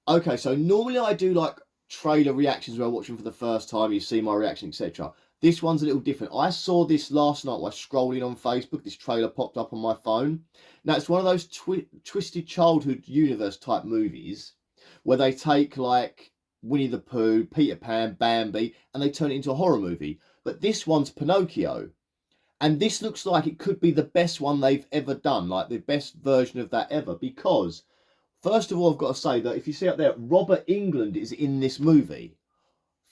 Okay, so normally I do like trailer reactions where I watch them for the first time, you see my reaction, etc. This one's a little different. I saw this last night while scrolling on Facebook. This trailer popped up on my phone. Now, it's one of those twisted childhood universe type movies where they take like Winnie the Pooh, Peter Pan, Bambi, and they turn it into a horror movie. But this one's Pinocchio. And this looks like it could be the best one they've ever done, like the best version of that ever, because first of all, I've got to say that if you see up there, Robert Englund is in this movie.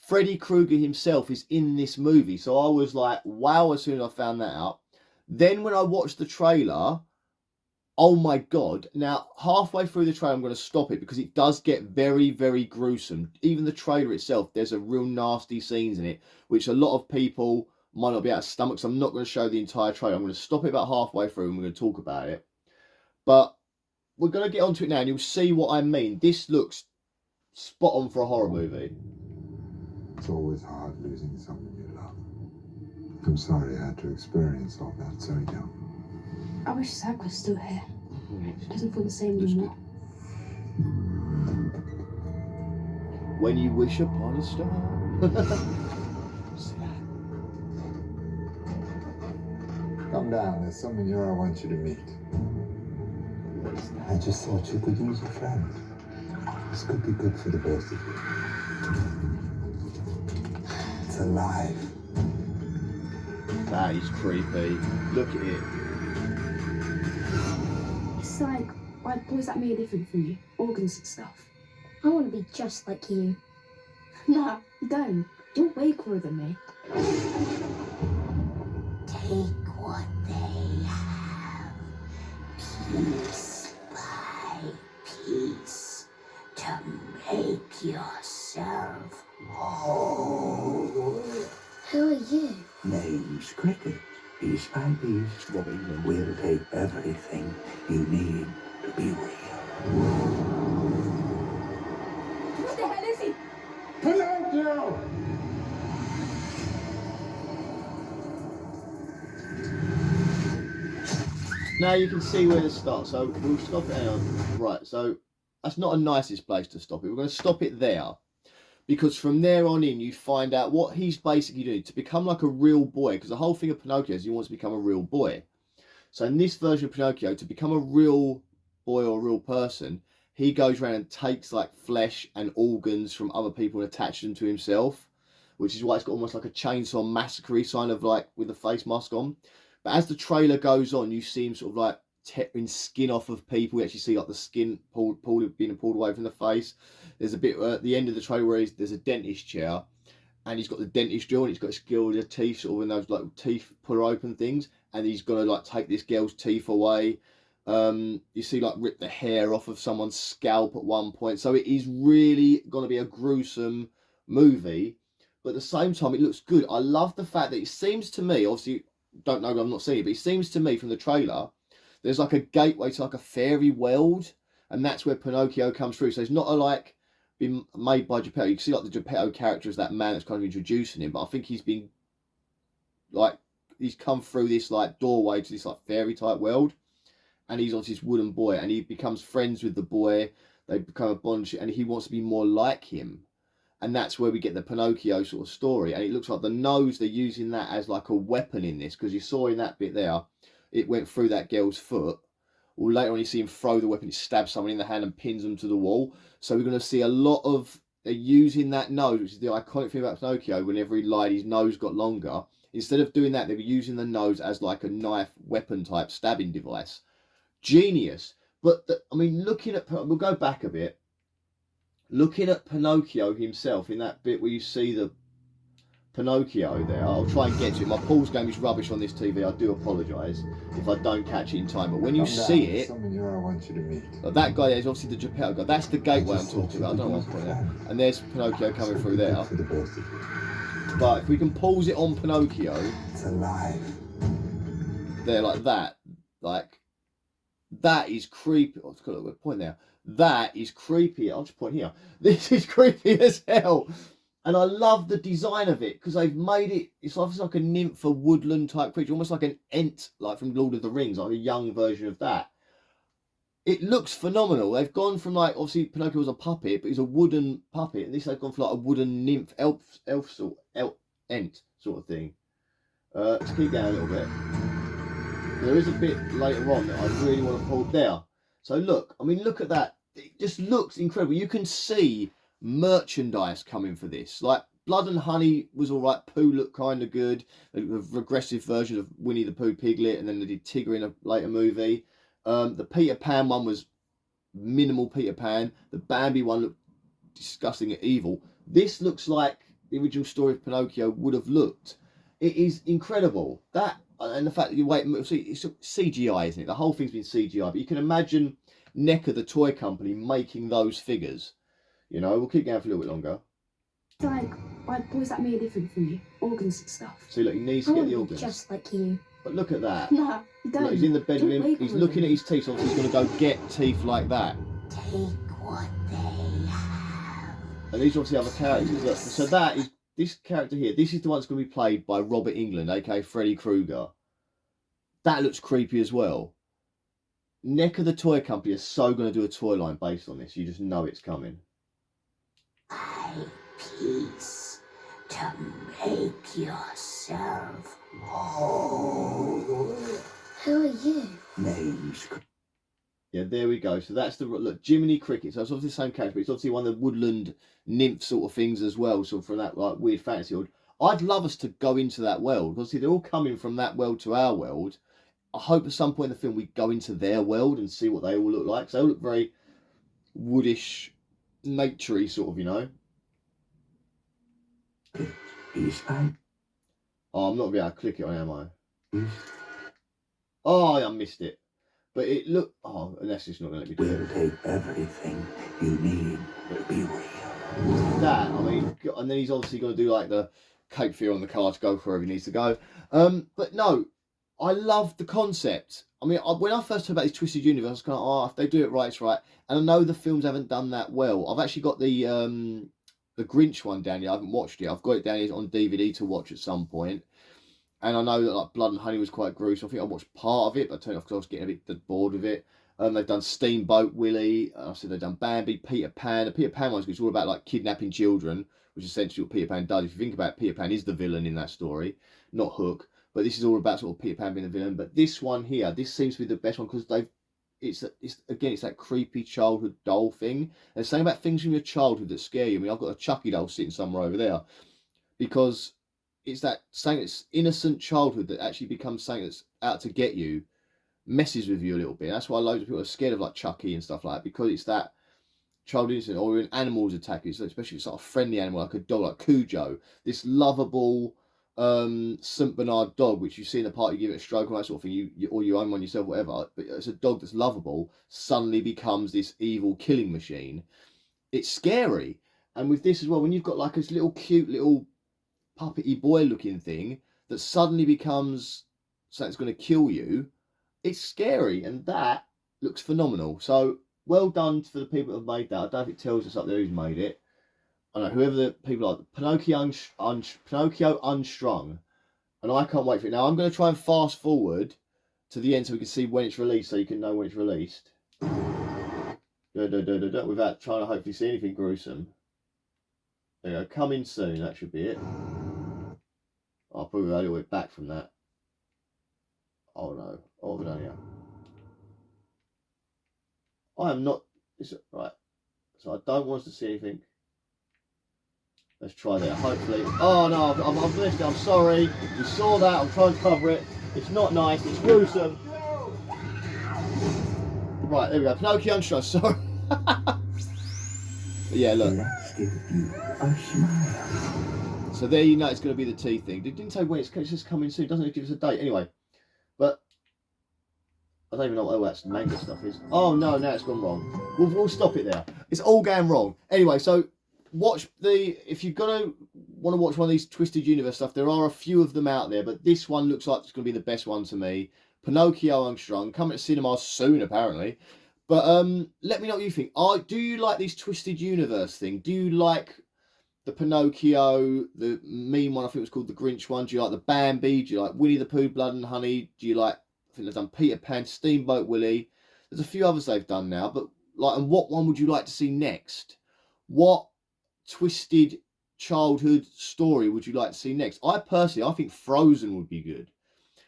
Freddy Krueger himself is in this movie. So I was like, wow, as soon as I found that out. Then when I watched the trailer, oh my God. Now, halfway through the trailer, I'm going to stop it because it does get very, very gruesome. Even the trailer itself, there's a real nasty scenes in it, which a lot of people might not be able to stomach. So I'm not going to show the entire trailer. I'm going to stop it about halfway through and we're going to talk about it. But we're going to get onto it now and you'll see what I mean. This looks spot on for a horror movie. It's always hard losing someone you love. I'm sorry I had to experience all that so young. I wish Zach was still here. He doesn't feel the same anymore. When you wish upon a star. Come down, there's someone here I want you to meet. I just thought you could use a friend. This could be good for the both of you. It's alive. That is creepy. Look at it. It's like white boys that me are different from you. Organs and stuff. I want to be just like you. No, you don't. You're way cooler than me. Take what they have, piece by piece, to make yourself whole. Who are you? Name's Cricket. Piece by piece, we'll take everything you need to be real. What the hell is he? Pinocchio! Now you can see where to start. So we'll stop it out. Right, so that's not the nicest place to stop it. We're going to stop it there. Because from there on in, you find out what he's basically doing to become like a real boy. Because the whole thing of Pinocchio is he wants to become a real boy. So in this version of Pinocchio, to become a real boy or a real person, he goes around and takes like flesh and organs from other people and attaches them to himself. Which is why it's got almost like a Chainsaw Massacre sign of like with the face mask on. But as the trailer goes on, you see him sort of like tearing skin off of people. You actually see like the skin being pulled away from the face. There's a bit at the end of the trailer where there's a dentist chair and he's got the dentist drill and he's got a skill with the teeth, sort of in those like teeth puller open things, and he's gonna like take this girl's teeth away. You see like rip the hair off of someone's scalp at one point. So it is really gonna be a gruesome movie, but at the same time it looks good. I love the fact that it seems to me, obviously don't know, I've not seen it, but it seems to me from the trailer there's like a gateway to like a fairy world, and that's where Pinocchio comes through. So it's not a like been made by Geppetto. You can see like the Geppetto character as that man that's kind of introducing him, but I think he's been like he's come through this like doorway to this like fairy type world, and he's obviously this wooden boy, and he becomes friends with the boy. They become a bond, and he wants to be more like him. And that's where we get the Pinocchio sort of story. And it looks like the nose, they're using that as like a weapon in this, because you saw in that bit there, it went through that girl's foot. Or later on you see him throw the weapon, it stabs someone in the hand and pins them to the wall. So we're going to see a lot of, they're using that nose, which is the iconic thing about Pinocchio. Whenever he lied, his nose got longer. Instead of doing that, they were using the nose as like a knife weapon type stabbing device. Genius. But, I mean, looking at, we'll go back a bit. Looking at Pinocchio himself in that bit where you see the Pinocchio there, I'll try and get to it. My pause game is rubbish on this TV. I do apologise if I don't catch it in time. But when you see it, someone here I want you to meet. that guy there is obviously the Geppetto guy. That's the gateway I'm talking about. I don't know what's point there. And there's Pinocchio coming through there. But if we can pause it on Pinocchio, it's alive. There like that is creepy. I've got a point there. That is creepy. I'll just point here. This is creepy as hell. And I love the design of it because they've made it, it's obviously like a nymph, a woodland type creature, almost like an Ent, like from Lord of the Rings, like a young version of that. It looks phenomenal. They've gone from like, obviously Pinocchio was a puppet, but he's a wooden puppet, and this they've gone for like a wooden nymph, ent sort of thing. Let's keep going a little bit. There is a bit later on that I really want to pull there. So look, I mean, look at that. It just looks incredible. You can see merchandise coming for this. Like Blood and Honey was all right. Pooh looked kind of good. A regressive version of Winnie the Pooh Piglet, and then they did Tigger in a later movie. The Peter Pan one was minimal Peter Pan. The Bambi one looked disgusting and evil. This looks like the original story of Pinocchio would have looked. It is incredible. That, and the fact that you wait, see, it's CGI, isn't it? The whole thing's been CGI, but you can imagine NECA, the toy company, making those figures. You know, we'll keep going for a little bit longer. Like, what does that mean different from you? Organs and stuff. See, look, he needs to get the organs. Just like you. But look at that. No, you don't. Look, he's in the bed with him. Don't He's label looking them. at his teeth, so he's going to go get teeth like that. Take what they have. And these are obviously other characters. Look, so that is this character here. This is the one that's going to be played by Robert Englund, aka Freddy Krueger. That looks creepy as well. NECA, the toy company, is so going to do a toy line based on this. You just know it's coming. I piece to make yourself whole. Who are you? Names. Yeah, there we go. So that's the look, Jiminy Cricket. So it's obviously the same character, but it's obviously one of the woodland nymph sort of things as well. So from that like weird fantasy world, I'd love us to go into that world. Obviously, they're all coming from that world to our world. I hope at some point in the film we go into their world and see what they all look like. So they all look very woodish, naturey sort of, you know. Is I Oh, I'm not going to be able to click it on, am I? is Oh, I missed it. But it looked... Oh, and that's just not going to let me do will it. take everything you need to be real. That, I mean... And then he's obviously going to do like the Cape Fear on the car to go wherever he needs to go. But no, I love the concept. I mean, when I first heard about this Twisted Universe, I was kind of, oh, if they do it right, it's right. And I know the films haven't done that well. I've actually got the Grinch one down here. I haven't watched it. I've got it down here on DVD to watch at some point. And I know that like Blood and Honey was quite gruesome. I think I watched part of it, but I turned it off because I was getting a bit bored with it. They've done Steamboat Willie. I said they've done Bambi, Peter Pan. The Peter Pan one's all about like kidnapping children, which is essentially what Peter Pan does. If you think about it, Peter Pan is the villain in that story, not Hook. But this is all about sort of Peter Pan being the villain. But this one here, this seems to be the best one because it's that creepy childhood doll thing. And saying about things from your childhood that scare you. I mean, I've got a Chucky doll sitting somewhere over there because it's that saying it's innocent childhood that actually becomes something that's out to get you, messes with you a little bit. That's why loads of people are scared of like Chucky and stuff like that, because it's that childhood innocent, or when animals attack you, so especially if it's like a friendly animal like a dog, like Cujo, this lovable St. Bernard dog, which you see in the park, you give it a stroke and that sort of thing, or you own one yourself, whatever, but it's a dog that's lovable, suddenly becomes this evil killing machine. It's scary. And with this as well, when you've got like this little cute little puppety boy looking thing that suddenly becomes something that's going to kill you, it's scary, and that looks phenomenal. So well done for the people that have made that. I don't know if it tells us up there who's made it. I don't know, whoever the people are. Pinocchio Unstrung, and I can't wait for it. Now I'm going to try and fast forward to the end so we can see when it's released, so you can know when it's released without trying to hopefully see anything gruesome. There you go, coming soon, that should be it. I'll probably go a little bit back from that. Oh no, what have we done here? I am not, right, so I don't want us to see anything. Let's try that, hopefully. Oh no, I've missed it, I'm sorry. You saw that, I'm trying to cover it. It's not nice, it's gruesome. Right, there we go, Pinocchio Unstrung, sorry. But yeah, look. Let's give you a smile. So there you know it's going to be the teeth thing. It didn't say when it's just coming soon. It doesn't give us a date. Anyway, but I don't even know what that manga stuff is. Oh no, now it's gone wrong. We'll stop it there. It's all going wrong. Anyway, so watch if you're going to want to watch one of these Twisted Universe stuff, there are a few of them out there, but this one looks like it's going to be the best one to me. Pinocchio Unstrung, coming to cinemas soon apparently. But let me know what you think. Do you like these Twisted Universe thing? Do you like the Pinocchio, the meme one, I think it was called the Grinch one? Do you like the Bambi? Do you like Winnie the Pooh, Blood and Honey? Do you like, I think they've done Peter Pan, Steamboat Willie. There's a few others they've done now, but like, and what one would you like to see next? What twisted childhood story would you like to see next? I think Frozen would be good,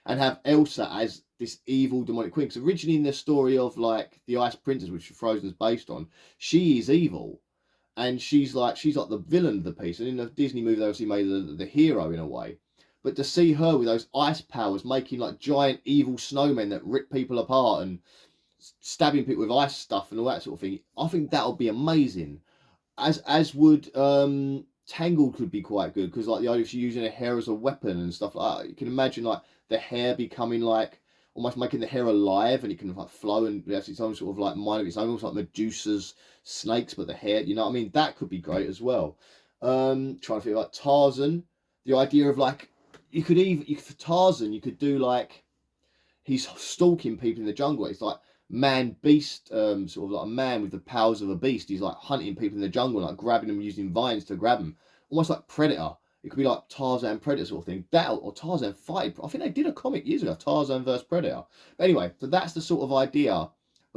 and have Elsa as this evil demonic queen. Because originally in the story of like the Ice Princess, which Frozen is based on, she is evil, and she's like the villain of the piece. And in the Disney movie, they obviously made the hero in a way. But to see her with those ice powers, making like giant evil snowmen that rip people apart and stabbing people with ice stuff and all that sort of thing, I think that would be amazing. As would Tangled could be quite good, because like the idea of she using her hair as a weapon and stuff like that. You can imagine like the hair becoming like almost making the hair alive, and it can like flow and have its own sort of like mind of its own, almost like Medusa's snakes, but the hair, you know what I mean? That could be great as well. Trying to feel like Tarzan, the idea of like for Tarzan you could do like he's stalking people in the jungle. It's like man beast, sort of like a man with the powers of a beast. He's like hunting people in the jungle, like grabbing them using vines to grab them, almost like Predator. It could be like Tarzan Predator sort of thing. That or Tarzan fight. I think they did a comic years ago, Tarzan versus Predator. But anyway, so that's the sort of idea of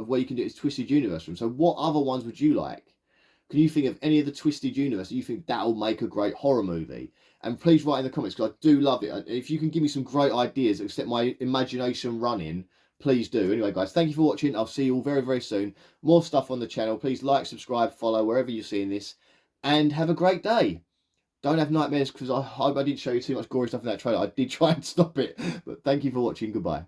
where you can do this twisted universe from. So what other ones would you like? Can you think of any of the twisted universe that you think that'll make a great horror movie? And please write in the comments, because I do love it. If you can give me some great ideas that set my imagination running, please do. Anyway, guys, thank you for watching. I'll see you all very, very soon. More stuff on the channel. Please like, subscribe, follow wherever you're seeing this. And have a great day. Don't have nightmares, because I hope I didn't show you too much gory stuff in that trailer. I did try and stop it. But thank you for watching. Goodbye.